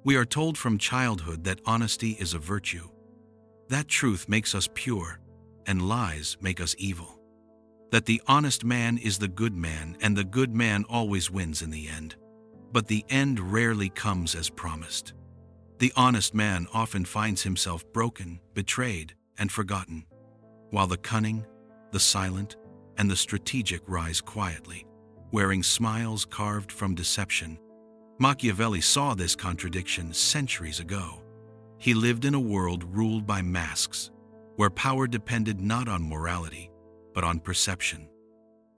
We are told from childhood that honesty is a virtue. That truth makes us pure, and lies make us evil. That the honest man is the good man, and the good man always wins in the end. But the end rarely comes as promised. The honest man often finds himself broken, betrayed, and forgotten, while the cunning, the silent, and the strategic rise quietly, wearing smiles carved from deception. Machiavelli saw this contradiction centuries ago. He lived in a world ruled by masks, where power depended not on morality, but on perception.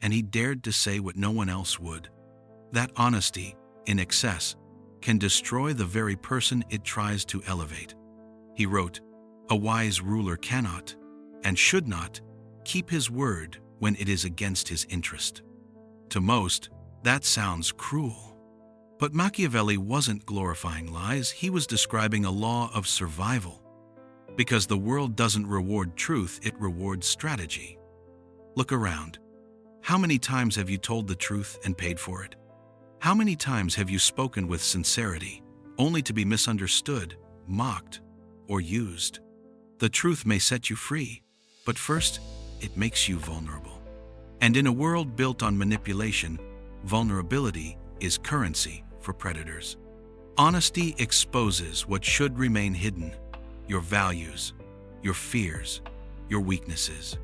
And he dared to say what no one else would. That honesty, in excess, can destroy the very person it tries to elevate. He wrote, "A wise ruler cannot, and should not, keep his word when it is against his interest." To most, that sounds cruel. But Machiavelli wasn't glorifying lies, he was describing a law of survival. Because the world doesn't reward truth, it rewards strategy. Look around. How many times have you told the truth and paid for it? How many times have you spoken with sincerity, only to be misunderstood, mocked, or used? The truth may set you free, but first, it makes you vulnerable. And in a world built on manipulation, vulnerability is currency for predators. Honesty exposes what should remain hidden: your values, your fears, your weaknesses.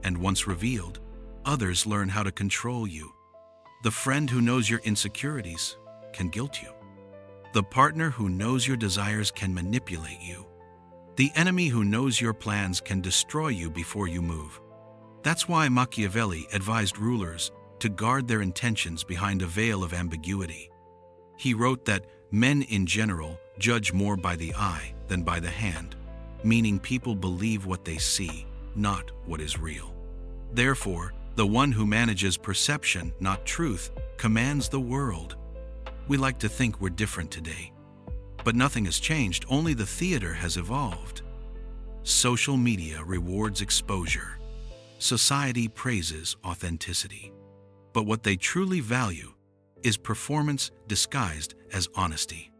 And once revealed, others learn how to control you. The friend who knows your insecurities can guilt you. The partner who knows your desires can manipulate you. The enemy who knows your plans can destroy you before you move. That's why Machiavelli advised rulers to guard their intentions behind a veil of ambiguity. He wrote that men in general judge more by the eye than by the hand, meaning people believe what they see, not what is real. Therefore, the one who manages perception, not truth, commands the world. We like to think we're different today, but nothing has changed, only the theater has evolved. Social media rewards exposure. Society praises authenticity. But what they truly value is performance disguised as honesty.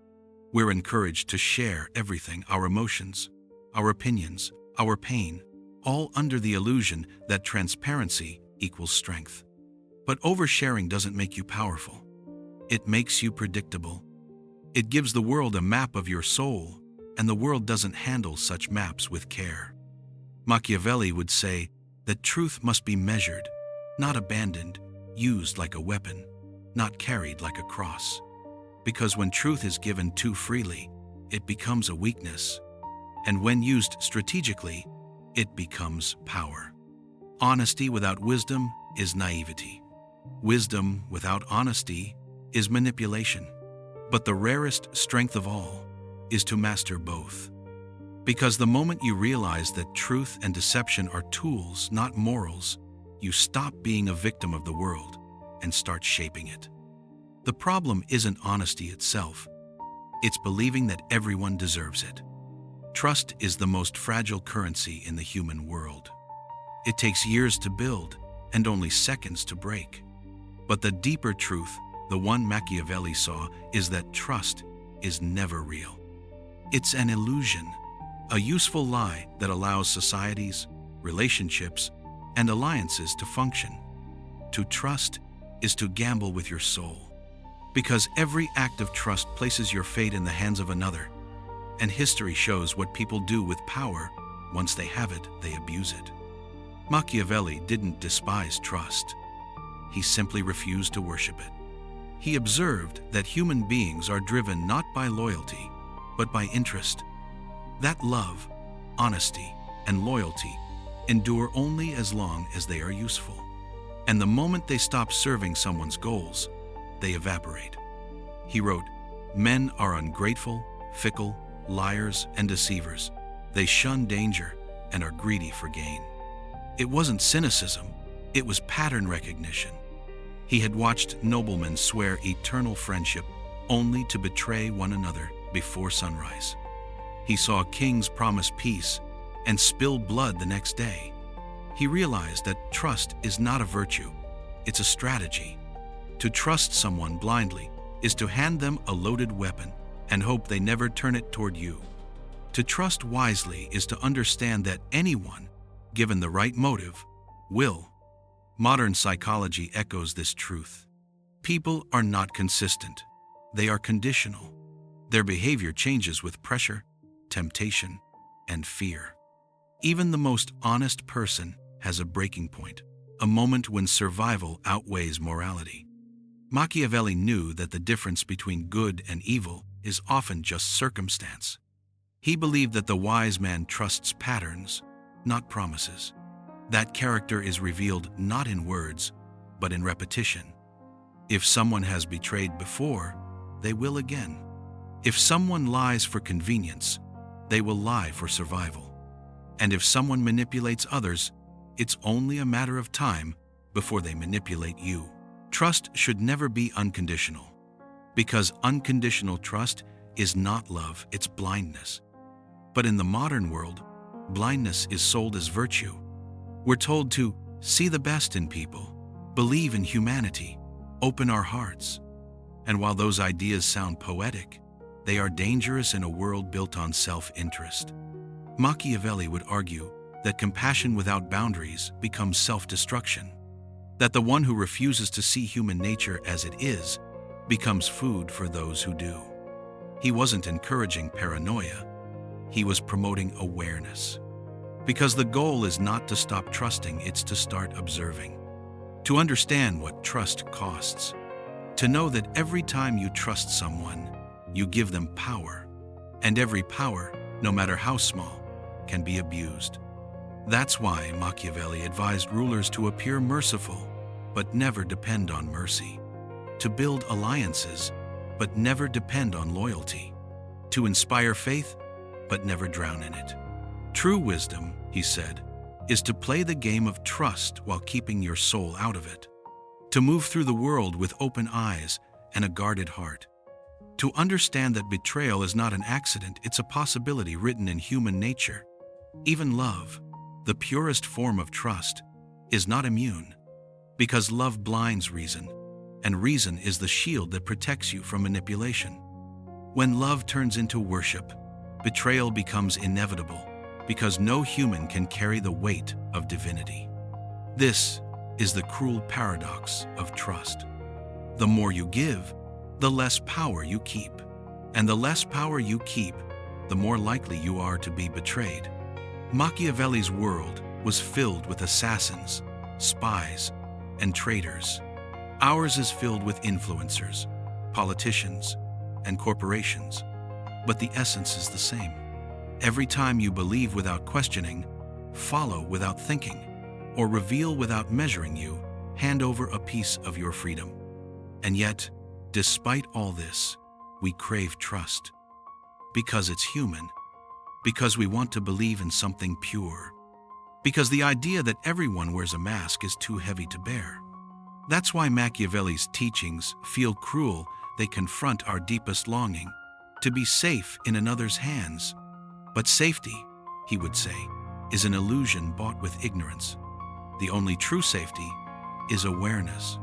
We're encouraged to share everything: our emotions, our opinions, our pain, all under the illusion that transparency equals strength. But oversharing doesn't make you powerful. It makes you predictable. It gives the world a map of your soul, and the world doesn't handle such maps with care. Machiavelli would say that truth must be measured, not abandoned, used like a weapon, not carried like a cross. Because when truth is given too freely, it becomes a weakness. And when used strategically, it becomes power. Honesty without wisdom is naivety. Wisdom without honesty is manipulation. But the rarest strength of all is to master both. Because the moment you realize that truth and deception are tools, not morals, you stop being a victim of the world and start shaping it. The problem isn't honesty itself. It's believing that everyone deserves it. Trust is the most fragile currency in the human world. It takes years to build and only seconds to break. But the deeper truth, the one Machiavelli saw, is that trust is never real. It's an illusion, a useful lie that allows societies, relationships, and alliances to function. To trust is to gamble with your soul. Because every act of trust places your fate in the hands of another. And history shows what people do with power. Once they have it, they abuse it. Machiavelli didn't despise trust. He simply refused to worship it. He observed that human beings are driven not by loyalty, but by interest. That love, honesty, and loyalty endure only as long as they are useful. And the moment they stop serving someone's goals, they evaporate. He wrote, "Men are ungrateful, fickle, liars, and deceivers. They shun danger and are greedy for gain." It wasn't cynicism, it was pattern recognition. He had watched noblemen swear eternal friendship only to betray one another before sunrise. He saw kings promise peace and spill blood the next day. He realized that trust is not a virtue, it's a strategy. To trust someone blindly is to hand them a loaded weapon, and hope they never turn it toward you. To trust wisely is to understand that anyone, given the right motive, will. Modern psychology echoes this truth. People are not consistent. They are conditional. Their behavior changes with pressure, temptation, and fear. Even the most honest person has a breaking point, a moment when survival outweighs morality. Machiavelli knew that the difference between good and evil is often just circumstance. He believed that the wise man trusts patterns, not promises. That character is revealed not in words, but in repetition. If someone has betrayed before, they will again. If someone lies for convenience, they will lie for survival. And if someone manipulates others, it's only a matter of time before they manipulate you. Trust should never be unconditional, because unconditional trust is not love, it's blindness. But in the modern world, blindness is sold as virtue. We're told to see the best in people, believe in humanity, open our hearts. And while those ideas sound poetic, they are dangerous in a world built on self-interest. Machiavelli would argue that compassion without boundaries becomes self-destruction, that the one who refuses to see human nature as it is becomes food for those who do. He wasn't encouraging paranoia, he was promoting awareness. Because the goal is not to stop trusting, it's to start observing. To understand what trust costs. To know that every time you trust someone, you give them power. And every power, no matter how small, can be abused. That's why Machiavelli advised rulers to appear merciful, but never depend on mercy. To build alliances, but never depend on loyalty. To inspire faith, but never drown in it. True wisdom, he said, is to play the game of trust while keeping your soul out of it. To move through the world with open eyes and a guarded heart. To understand that betrayal is not an accident, it's a possibility written in human nature. Even love, the purest form of trust, is not immune, because love blinds reason, and reason is the shield that protects you from manipulation. When love turns into worship, betrayal becomes inevitable, because no human can carry the weight of divinity. This is the cruel paradox of trust. The more you give, the less power you keep. And the less power you keep, the more likely you are to be betrayed. Machiavelli's world was filled with assassins, spies, and traitors. Ours is filled with influencers, politicians, and corporations. But the essence is the same. Every time you believe without questioning, follow without thinking, or reveal without measuring, you hand over a piece of your freedom. And yet, despite all this, we crave trust. Because it's human. Because we want to believe in something pure. Because the idea that everyone wears a mask is too heavy to bear. That's why Machiavelli's teachings feel cruel. They confront our deepest longing, to be safe in another's hands. But safety, he would say, is an illusion bought with ignorance. The only true safety is awareness.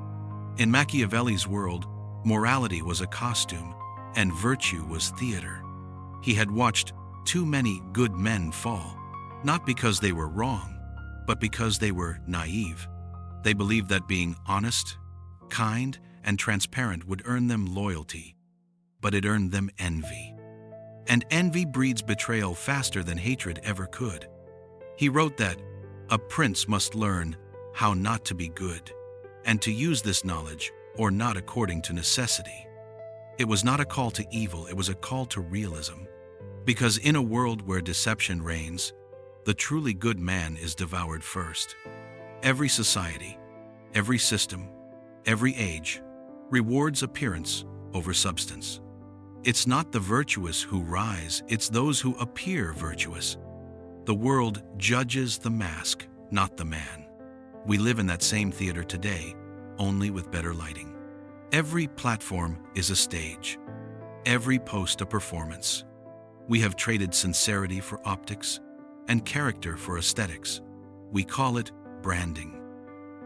In Machiavelli's world, morality was a costume, and virtue was theater. He had watched too many good men fall, not because they were wrong, but because they were naive. They believed that being honest, kind, and transparent would earn them loyalty, but it earned them envy. And envy breeds betrayal faster than hatred ever could. He wrote that a prince must learn how not to be good, and to use this knowledge, or not according to necessity. It was not a call to evil, it was a call to realism. Because in a world where deception reigns, the truly good man is devoured first. Every society, every system, every age rewards appearance over substance. It's not the virtuous who rise, it's those who appear virtuous. The world judges the mask, not the man. We live in that same theater today, only with better lighting. Every platform is a stage. Every post a performance. We have traded sincerity for optics and character for aesthetics. We call it branding.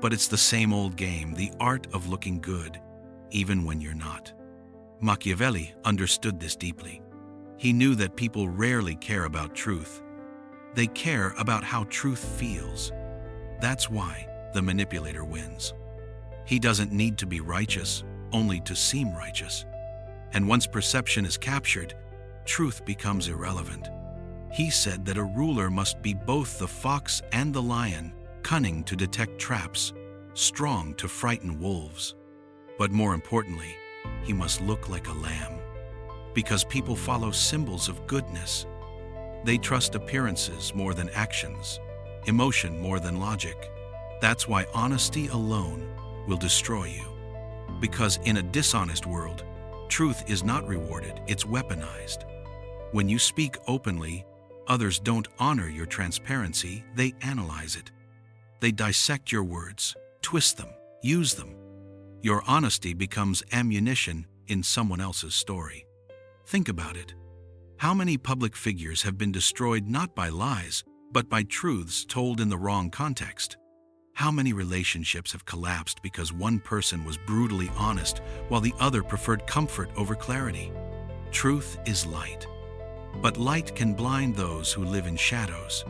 But it's the same old game, the art of looking good, even when you're not. Machiavelli understood this deeply. He knew that people rarely care about truth. They care about how truth feels. That's why the manipulator wins. He doesn't need to be righteous, only to seem righteous. And once perception is captured, truth becomes irrelevant. He said that a ruler must be both the fox and the lion, cunning to detect traps, strong to frighten wolves. But more importantly, he must look like a lamb. Because people follow symbols of goodness. They trust appearances more than actions, emotion more than logic. That's why honesty alone will destroy you. Because in a dishonest world, truth is not rewarded, it's weaponized. When you speak openly, others don't honor your transparency, they analyze it. They dissect your words, twist them, use them. Your honesty becomes ammunition in someone else's story. Think about it. How many public figures have been destroyed not by lies, but by truths told in the wrong context? How many relationships have collapsed because one person was brutally honest while the other preferred comfort over clarity? Truth is light. But light can blind those who live in shadows.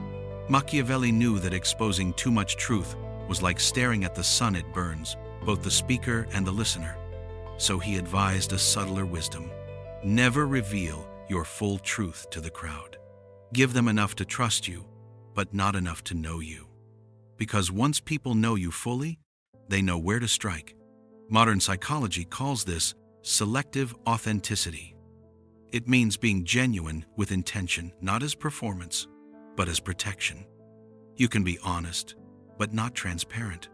Machiavelli knew that exposing too much truth was like staring at the sun it burns, both the speaker and the listener. So he advised a subtler wisdom. Never reveal your full truth to the crowd. Give them enough to trust you, but not enough to know you. Because once people know you fully, they know where to strike. Modern psychology calls this selective authenticity. It means being genuine with intention, not as performance, but as protection. You can be honest, but not transparent.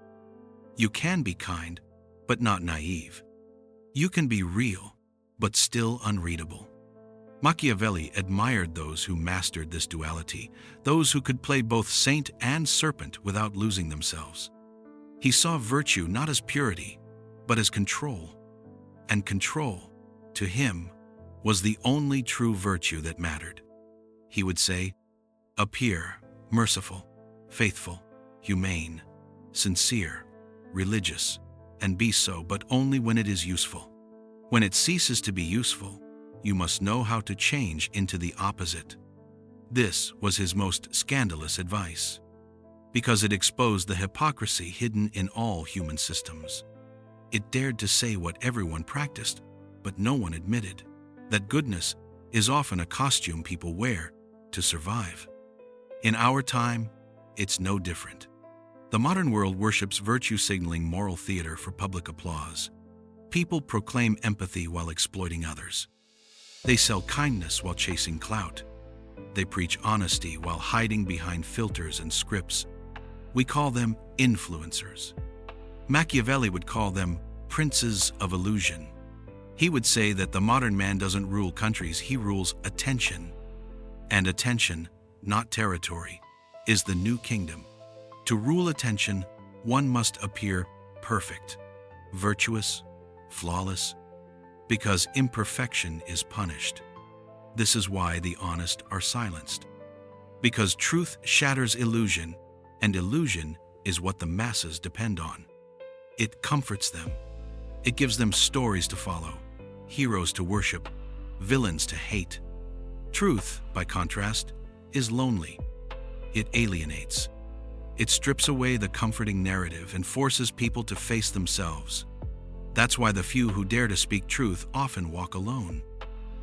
You can be kind, but not naive. You can be real, but still unreadable. Machiavelli admired those who mastered this duality, those who could play both saint and serpent without losing themselves. He saw virtue not as purity, but as control. And control, to him, was the only true virtue that mattered. He would say, appear merciful, faithful, humane, sincere, religious, and be so, but only when it is useful. When it ceases to be useful, you must know how to change into the opposite. This was his most scandalous advice, because it exposed the hypocrisy hidden in all human systems. It dared to say what everyone practiced, but no one admitted, that goodness is often a costume people wear to survive. In our time, it's no different. The modern world worships virtue signaling moral theater for public applause. People proclaim empathy while exploiting others. They sell kindness while chasing clout. They preach honesty while hiding behind filters and scripts. We call them influencers. Machiavelli would call them princes of illusion. He would say that the modern man doesn't rule countries, he rules attention. And attention, not territory, is the new kingdom. To rule attention, one must appear perfect, virtuous, flawless, because imperfection is punished. This is why the honest are silenced. Because truth shatters illusion, and illusion is what the masses depend on. It comforts them. It gives them stories to follow, heroes to worship, villains to hate. Truth, by contrast, is lonely. It alienates. It strips away the comforting narrative and forces people to face themselves. That's why the few who dare to speak truth often walk alone.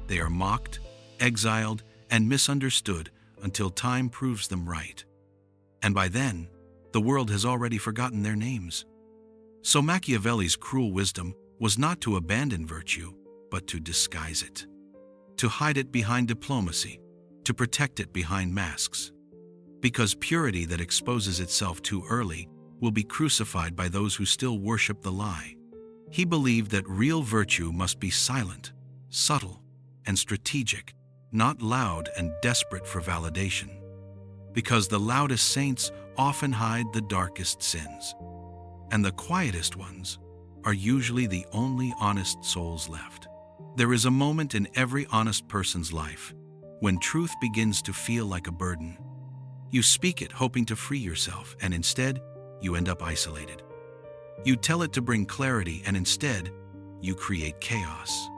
They are mocked, exiled, and misunderstood until time proves them right. And by then, the world has already forgotten their names. So Machiavelli's cruel wisdom was not to abandon virtue, but to disguise it. To hide it behind diplomacy, to protect it behind masks. Because purity that exposes itself too early will be crucified by those who still worship the lie. He believed that real virtue must be silent, subtle, and strategic, not loud and desperate for validation. Because the loudest saints often hide the darkest sins, and the quietest ones are usually the only honest souls left. There is a moment in every honest person's life when truth begins to feel like a burden. You speak it hoping to free yourself, and instead, you end up isolated. You tell it to bring clarity, and instead, you create chaos.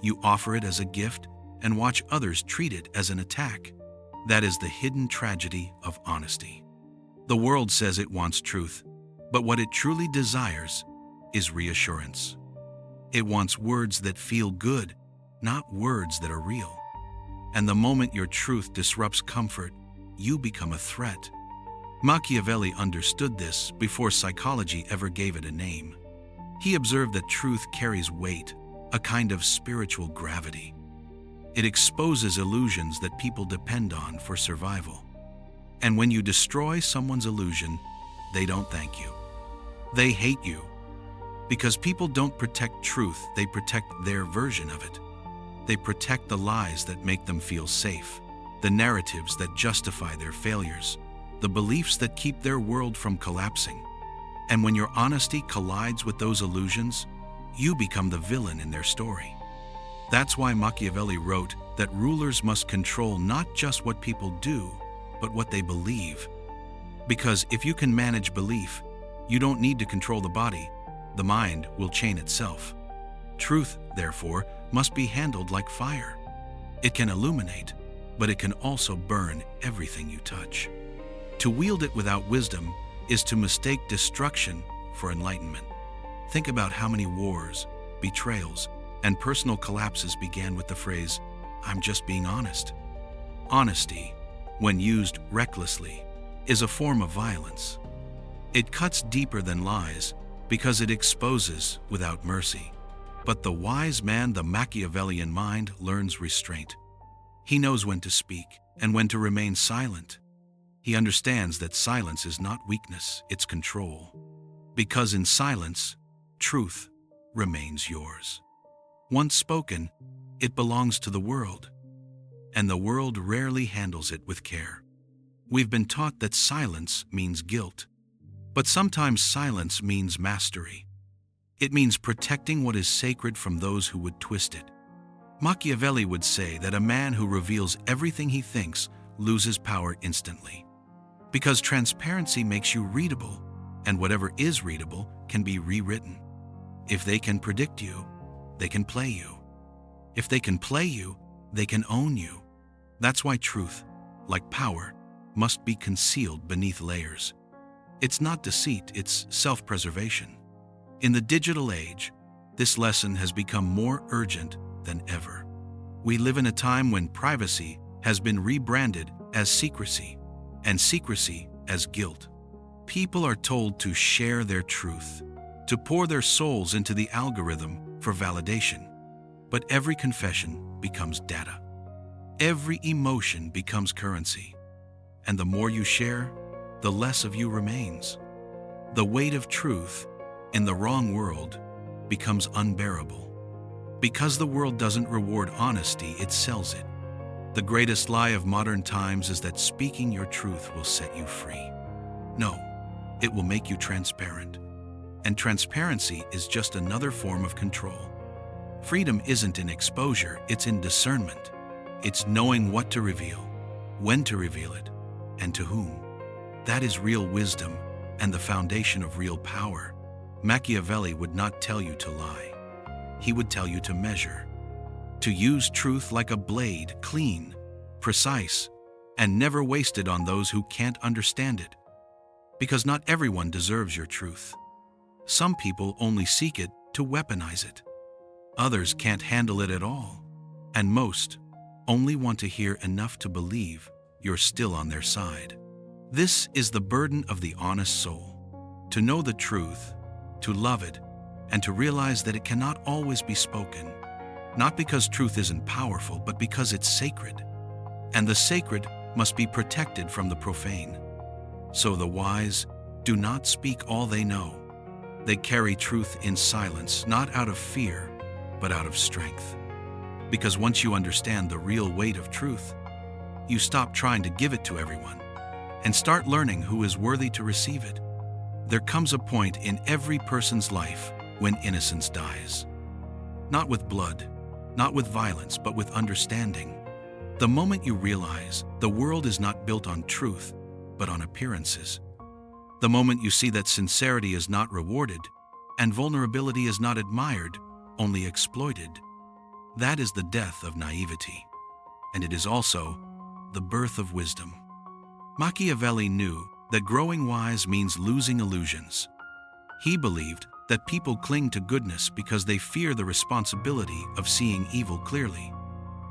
You offer it as a gift and watch others treat it as an attack. That is the hidden tragedy of honesty. The world says it wants truth, but what it truly desires is reassurance. It wants words that feel good, not words that are real. And the moment your truth disrupts comfort, you become a threat. Machiavelli understood this before psychology ever gave it a name. He observed that truth carries weight, a kind of spiritual gravity. It exposes illusions that people depend on for survival. And when you destroy someone's illusion, they don't thank you. They hate you. Because people don't protect truth, they protect their version of it. They protect the lies that make them feel safe, the narratives that justify their failures, the beliefs that keep their world from collapsing. And when your honesty collides with those illusions, you become the villain in their story. That's why Machiavelli wrote that rulers must control not just what people do, but what they believe. Because if you can manage belief, you don't need to control the body. The mind will chain itself. Truth, therefore, must be handled like fire. It can illuminate, but it can also burn everything you touch. To wield it without wisdom is to mistake destruction for enlightenment. Think about how many wars, betrayals, and personal collapses began with the phrase, "I'm just being honest." Honesty, when used recklessly, is a form of violence. It cuts deeper than lies because it exposes without mercy. But the wise man, the Machiavellian mind, learns restraint. He knows when to speak and when to remain silent. He understands that silence is not weakness, it's control. Because in silence, truth remains yours. Once spoken, it belongs to the world, and the world rarely handles it with care. We've been taught that silence means guilt, but sometimes silence means mastery. It means protecting what is sacred from those who would twist it. Machiavelli would say that a man who reveals everything he thinks loses power instantly. Because transparency makes you readable, and whatever is readable can be rewritten. If they can predict you, they can play you. If they can play you, they can own you. That's why truth, like power, must be concealed beneath layers. It's not deceit, it's self-preservation. In the digital age, this lesson has become more urgent than ever. We live in a time when privacy has been rebranded as secrecy, and secrecy as guilt. People are told to share their truth, to pour their souls into the algorithm for validation. But every confession becomes data. Every emotion becomes currency. And the more you share, the less of you remains. The weight of truth in the wrong world becomes unbearable. Because the world doesn't reward honesty, it sells it. The greatest lie of modern times is that speaking your truth will set you free. No, it will make you transparent. And transparency is just another form of control. Freedom isn't in exposure, it's in discernment. It's knowing what to reveal, when to reveal it, and to whom. That is real wisdom and the foundation of real power. Machiavelli would not tell you to lie. He would tell you to measure, to use truth like a blade, clean, precise, and never wasted on those who can't understand it. Because not everyone deserves your truth. Some people only seek it to weaponize it. Others can't handle it at all. And most only want to hear enough to believe you're still on their side. This is the burden of the honest soul. To know the truth, to love it, and to realize that it cannot always be spoken. Not because truth isn't powerful, but because it's sacred. And the sacred must be protected from the profane. So the wise do not speak all they know. They carry truth in silence, not out of fear, but out of strength. Because once you understand the real weight of truth, you stop trying to give it to everyone and start learning who is worthy to receive it. There comes a point in every person's life when innocence dies. Not with blood, not with violence, but with understanding. The moment you realize the world is not built on truth, but on appearances. The moment you see that sincerity is not rewarded and vulnerability is not admired, only exploited. That is the death of naivety, and it is also the birth of wisdom. Machiavelli knew that growing wise means losing illusions. He believed that people cling to goodness because they fear the responsibility of seeing evil clearly.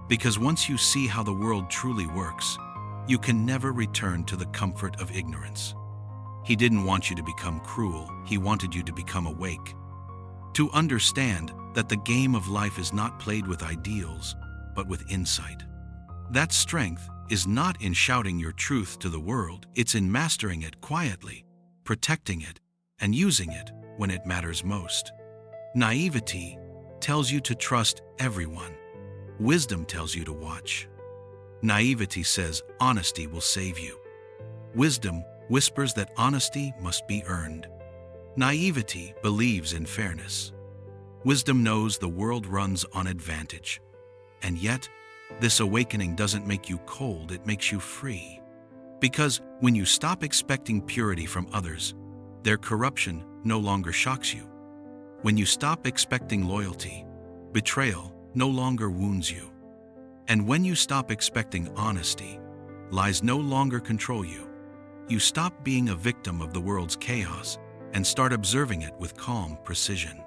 Because once you see how the world truly works, you can never return to the comfort of ignorance. He didn't want you to become cruel, he wanted you to become awake. To understand that the game of life is not played with ideals, but with insight. That strength is not in shouting your truth to the world, it's in mastering it quietly, protecting it, and using it when it matters most. Naivety tells you to trust everyone. Wisdom tells you to watch. Naivety says honesty will save you. Wisdom whispers that honesty must be earned. Naivety believes in fairness. Wisdom knows the world runs on advantage. And yet, this awakening doesn't make you cold, it makes you free. Because when you stop expecting purity from others, their corruption no longer shocks you. When you stop expecting loyalty, betrayal no longer wounds you. And when you stop expecting honesty, lies no longer control you. You stop being a victim of the world's chaos and start observing it with calm precision.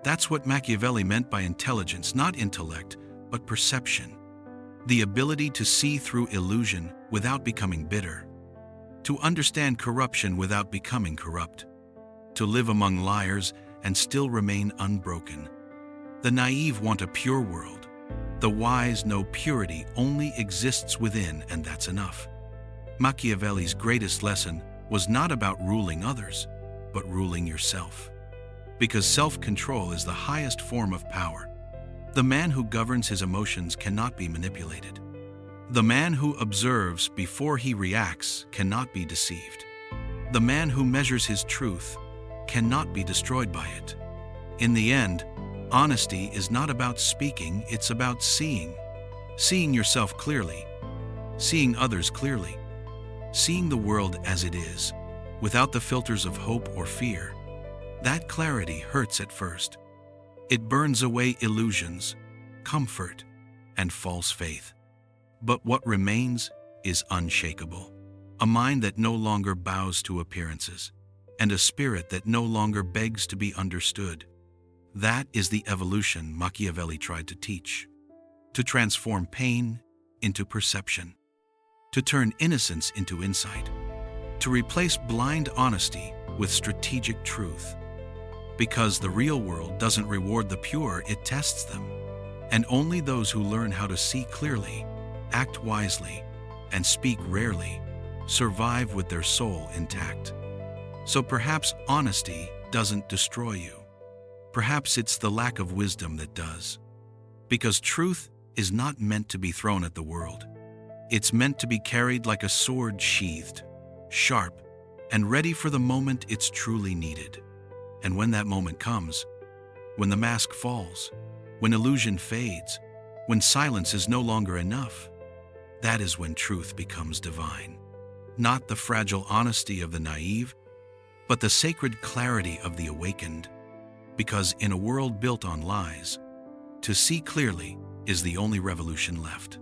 That's what Machiavelli meant by intelligence, not intellect, but perception. The ability to see through illusion without becoming bitter. To understand corruption without becoming corrupt. To live among liars and still remain unbroken. The naive want a pure world. The wise know purity only exists within, and that's enough. Machiavelli's greatest lesson was not about ruling others, but ruling yourself. Because self-control is the highest form of power. The man who governs his emotions cannot be manipulated. The man who observes before he reacts cannot be deceived. The man who measures his truth cannot be destroyed by it. In the end, honesty is not about speaking, it's about seeing. Seeing yourself clearly, seeing others clearly, seeing the world as it is, without the filters of hope or fear. That clarity hurts at first. It burns away illusions, comfort, and false faith. But what remains is unshakable. A mind that no longer bows to appearances, and a spirit that no longer begs to be understood. That is the evolution Machiavelli tried to teach. To transform pain into perception. To turn innocence into insight. To replace blind honesty with strategic truth. Because the real world doesn't reward the pure, it tests them. And only those who learn how to see clearly, act wisely, and speak rarely, survive with their soul intact. So perhaps honesty doesn't destroy you. Perhaps it's the lack of wisdom that does. Because truth is not meant to be thrown at the world. It's meant to be carried like a sword sheathed, sharp, and ready for the moment it's truly needed. And when that moment comes, when the mask falls, when illusion fades, when silence is no longer enough, that is when truth becomes divine. Not the fragile honesty of the naive, but the sacred clarity of the awakened. Because in a world built on lies, to see clearly is the only revolution left.